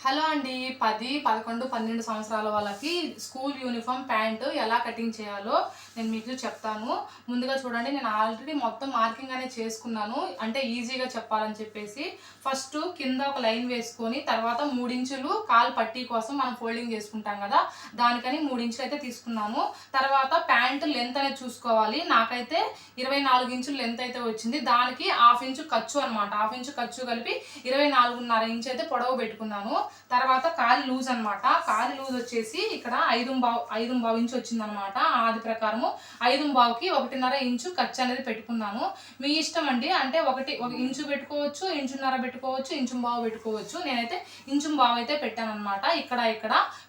Hello అండి. 10, 11, 12 సంవత్సరాల వాళ్ళకి స్కూల్ యూనిఫామ్ ప్యాంటు ఎలా కటింగ్ చేయాలో నేను మీకు చెప్తాను. ముందుగా చూడండి, నేను ఆల్రెడీ మొత్తం మార్కింగ్ అనేది చేసుకున్నాను. అంటే ఈజీగా చెప్పాలని చెప్పేసి ఫస్ట్ కింద ఒక లైన్ వేసుకొని తర్వాత 3 ఇంచులు కాలు పట్టీ కోసం మనం ఫోల్డింగ్ చేసుకుంటాం కదా, దానికని 3 ఇంచులు అయితే తీసుకున్నాము. తర్వాత ప్యాంటు లెంత్ అనేది చూసుకోవాలి. నాకైతే 24 ఇంచులు లెంత్ అయితే వచ్చింది. దానికి హాఫ్ ఇంచు ఖర్చు అనమాట. హాఫ్ ఇంచు ఖర్చు కలిపి 24.5 ఇంచు అయితే పొడవు పెట్టుకున్నాను. తర్వాత కాలి లూజ్ అనమాట. కాలి లూజ్ వచ్చేసి ఇక్కడ 5.5 ఇంచు వచ్చిందనమాట. ఆది ప్రకారము 5.5కి 1.5 ఇంచు ఖర్చు అనేది పెట్టుకున్నాను. మీ ఇష్టం అండి. అంటే 1 ఇంచు పెట్టుకోవచ్చు, ఇంచున్నర పెట్టుకోవచ్చు, ఇంచుంబావు పెట్టుకోవచ్చు. నేనైతే ఇంచుంబావు అయితే పెట్టాను అనమాట. ఇక్కడ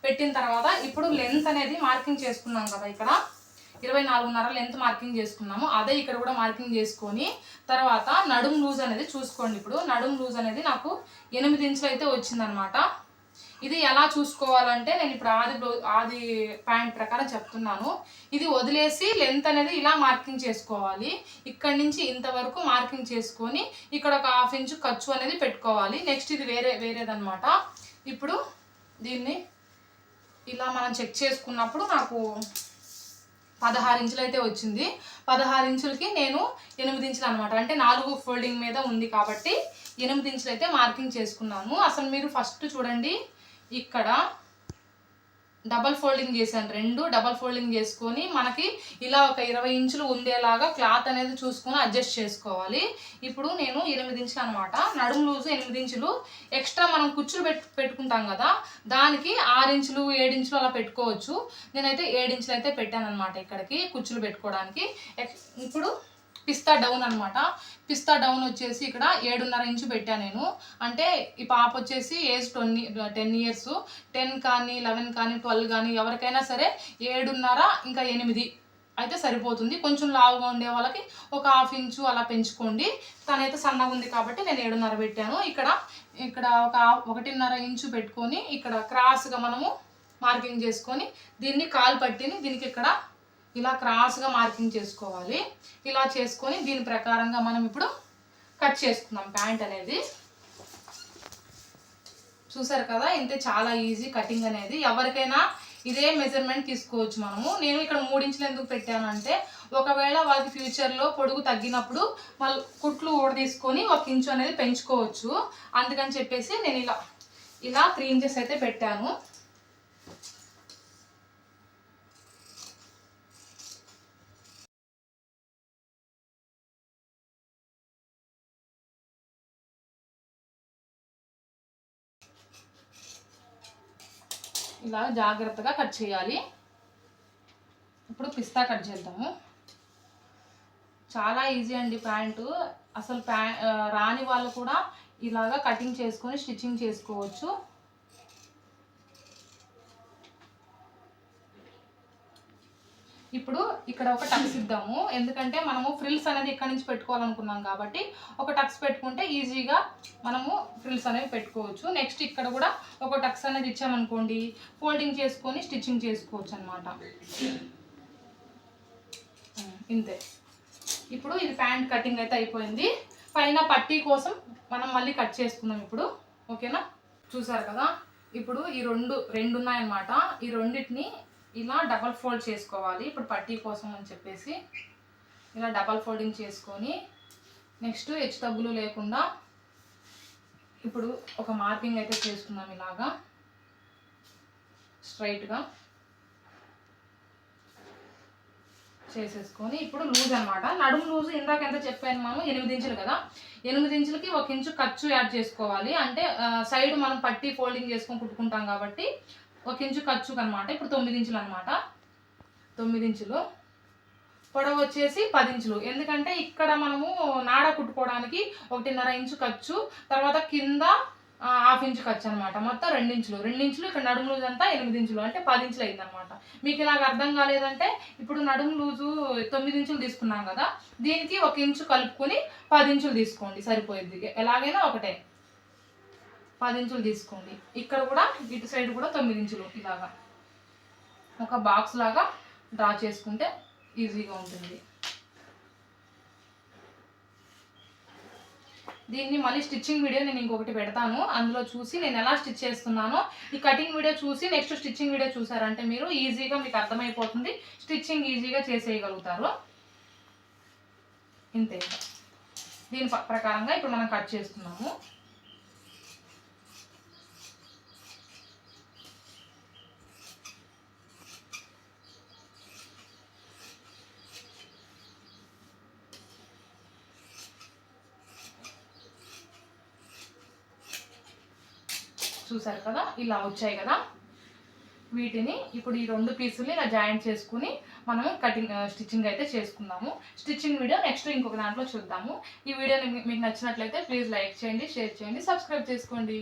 పెట్టిన తర్వాత ఇప్పుడు లెంత్ అనేది మార్కింగ్ చేసుకున్నాం కదా, ఇక్కడ 24.5 లెంత్ మార్కింగ్ చేసుకున్నాము. అదే ఇక్కడ కూడా మార్కింగ్ చేసుకొని తర్వాత నడుము లూజ్ అనేది చూసుకోండి. ఇప్పుడు నడుము లూజ్ అనేది నాకు 8 ఇంచులు అయితే వచ్చిందనమాట. ఇది ఎలా చూసుకోవాలంటే నేను ఇప్పుడు ఆది ప్యాంట్ ప్రకారం చెప్తున్నాను. ఇది వదిలేసి లెంత్ అనేది ఇలా మార్కింగ్ చేసుకోవాలి. ఇక్కడ నుంచి ఇంతవరకు మార్కింగ్ చేసుకొని ఇక్కడ ఒక హాఫ్ ఇంచు ఖర్చు అనేది పెట్టుకోవాలి. నెక్స్ట్ ఇది వేరేదనమాట. ఇప్పుడు దీన్ని ఇలా మనం చెక్ చేసుకున్నప్పుడు నాకు 16 ఇంచులు అయితే వచ్చింది. 16 ఇంచులకి నేను 8 ఇంచులు అనమాట. అంటే 4 ఫోల్డింగ్ మీద ఉంది కాబట్టి 8 ఇంచులు అయితే మార్కింగ్ చేసుకున్నాను. అసలు మీరు ఫస్ట్ చూడండి, ఇక్కడ డబల్ ఫోల్డింగ్ చేశాను. 2 డబల్ ఫోల్డింగ్ చేసుకొని మనకి ఇలా ఒక 20 ఇంచులు ఉండేలాగా క్లాత్ అనేది చూసుకొని అడ్జస్ట్ చేసుకోవాలి. ఇప్పుడు నేను 8 ఇంచులు అనమాట. నడుము లూజు 8 ఇంచులు. ఎక్స్ట్రా మనం కుచ్చులు పెట్టుకుంటాం కదా, దానికి 6 ఇంచులు 7 ఇంచులు అలా పెట్టుకోవచ్చు. నేనైతే 7 ఇంచులు అయితే పెట్టాను అనమాట ఇక్కడికి కుచ్చులు పెట్టుకోవడానికి. ఇప్పుడు పిస్తా డౌన్ అనమాట. పిస్తా డౌన్ వచ్చేసి ఇక్కడ 7.5 ఇంచు పెట్టాను నేను. అంటే ఈ పాప వచ్చేసి ఏజ్ 10 ఇయర్స్. 10 కానీ 11 కానీ 12 కానీ ఎవరికైనా సరే 7.5 ఇంకా 8 అయితే సరిపోతుంది. కొంచెం లావుగా ఉండే వాళ్ళకి ఒక హాఫ్ ఇంచు అలా పెంచుకోండి. తనైతే సన్నగా ఉంది కాబట్టి నేను 7.5 పెట్టాను. ఇక్కడ ఒక 1.5 ఇంచు పెట్టుకొని ఇక్కడ క్రాస్గా మనము మార్కింగ్ చేసుకొని దీన్ని కాలు పట్టిని దీనికి ఇక్కడ ఇలా క్రాస్గా మార్కింగ్ చేసుకోవాలి. ఇలా చేసుకొని దీని ప్రకారంగా మనం ఇప్పుడు కట్ చేసుకుందాం ప్యాంట్ అనేది. చూసారు కదా, ఇంతే, చాలా ఈజీ కటింగ్ అనేది. ఎవరికైనా ఇదే మెజర్మెంట్ తీసుకోవచ్చు మనము. నేను ఇక్కడ 3 ఇంచులు ఎందుకు పెట్టాను అంటే ఒకవేళ వాళ్ళకి ఫ్యూచర్లో పొడుగు తగ్గినప్పుడు వాళ్ళు కుట్లు తీసుకొని 1 ఇంచు అనేది పెంచుకోవచ్చు. అందుకని చెప్పేసి నేను ఇలా 3 ఇంచెస్ అయితే పెట్టాను. ఇలా జాగ్రత్తగా కట్ చేయాలి. ఇప్పుడు పిస్తా కట్ చేద్దాము. చాలా ఈజీ అండి ప్యాంటు. అసలు రాని వాళ్ళు కూడా ఇలాగా కటింగ్ చేసుకొని స్టిచ్చింగ్ చేసుకోవచ్చు. ఇప్పుడు ఇక్కడ ఒక టక్స్ ఇద్దాము. ఎందుకంటే మనము ఫ్రిల్స్ అనేది ఇక్కడ నుంచి పెట్టుకోవాలనుకున్నాం కాబట్టి ఒక టక్స్ పెట్టుకుంటే ఈజీగా మనము ఫ్రిల్స్ అనేవి పెట్టుకోవచ్చు. నెక్స్ట్ ఇక్కడ కూడా ఒక టక్స్ అనేది ఇచ్చామనుకోండి, ఫోల్డింగ్ చేసుకొని స్టిచ్చింగ్ చేసుకోవచ్చు అనమాట. ఇంతే. ఇప్పుడు ఇది ప్యాంట్ కటింగ్ అయితే అయిపోయింది. పైన పట్టీ కోసం మనం మళ్ళీ కట్ చేసుకుందాం ఇప్పుడు. ఓకేనా? చూసారు కదా, ఇప్పుడు ఈ రెండు ఉన్నాయన్నమాట. ఈ రెండింటిని ఇలా డబల్ ఫోల్డ్ చేసుకోవాలి. ఇప్పుడు పట్టీ కోసం అని చెప్పేసి ఇలా డబల్ ఫోల్డింగ్ చేసుకొని నెక్స్ట్ హెచ్చు తగ్గులు లేకుండా ఇప్పుడు ఒక మార్కింగ్ అయితే చేసుకుందాం. ఇలాగా స్ట్రైట్గా చేసేసుకొని ఇప్పుడు లూజ్ అనమాట. నడుము లూజ్ ఇందాక ఎంత చెప్పాను మనం, 8 ఇంచులు కదా. 8 ఇంచులకి 1 ఇంచు ఖర్చు యాడ్ చేసుకోవాలి. అంటే సైడ్ మనం పట్టీ ఫోల్డింగ్ చేసుకొని కుట్టుకుంటాం కాబట్టి 1 ఇంచు ఖర్చు అనమాట. ఇప్పుడు 9 ఇంచులు అనమాట. 9 ఇంచులు. పొడవు వచ్చేసి 10 ఇంచులు. ఎందుకంటే ఇక్కడ మనము నాడ కుట్టుకోవడానికి 1.5 ఇంచు ఖర్చు, తర్వాత కింద హాఫ్ ఇంచు ఖర్చు అనమాట. మొత్తం 2 ఇంచులు. 2 ఇంచులు ఇక్కడ నడుము లూజ్ అంతా 8 ఇంచులు, అంటే 10 ఇంచులు అయిందనమాట. మీకు ఇలాగ అర్థం కాలేదంటే ఇప్పుడు నడుము లూజు 9 ఇంచులు తీసుకున్నాం కదా, దీనికి 1 ఇంచు కలుపుకొని 10 ఇంచులు తీసుకోండి, సరిపోయింది. ఎలాగైనా ఒకటే 10 ఇంచులు తీసుకోండి. ఇక్కడ కూడా ఇటు సైడ్ కూడా 9 ఇంచులు ఇలాగా ఒక బాక్స్ లాగా డ్రా చేసుకుంటే ఈజీగా ఉంటుంది. దీన్ని మళ్ళీ స్టిచ్చింగ్ వీడియో నేను ఇంకొకటి పెడతాను, అందులో చూసి నేను ఎలా స్టిచ్ చేస్తున్నానో ఈ కటింగ్ వీడియో చూసి నెక్స్ట్ స్టిచ్చింగ్ వీడియో చూసారంటే మీరు ఈజీగా మీకు అర్థమైపోతుంది, స్టిచ్చింగ్ ఈజీగా చేసేయగలుగుతారు. ఇంతే. దీని ప్రకారంగా ఇప్పుడు మనం కట్ చేస్తున్నాము. చూసారు కదా, ఇలా వచ్చాయి కదా. వీటిని ఇప్పుడు ఈ 2 పీసుల్ని ఇలా జాయింట్ చేసుకుని మనం స్టిచ్చింగ్ అయితే చేసుకుందాము. స్టిచ్చింగ్ వీడియో నెక్స్ట్ ఇంకొక దాంట్లో చూద్దాము. ఈ వీడియో మీకు నచ్చినట్లయితే ప్లీజ్ లైక్ చేయండి, షేర్ చేయండి, సబ్స్క్రైబ్ చేసుకోండి.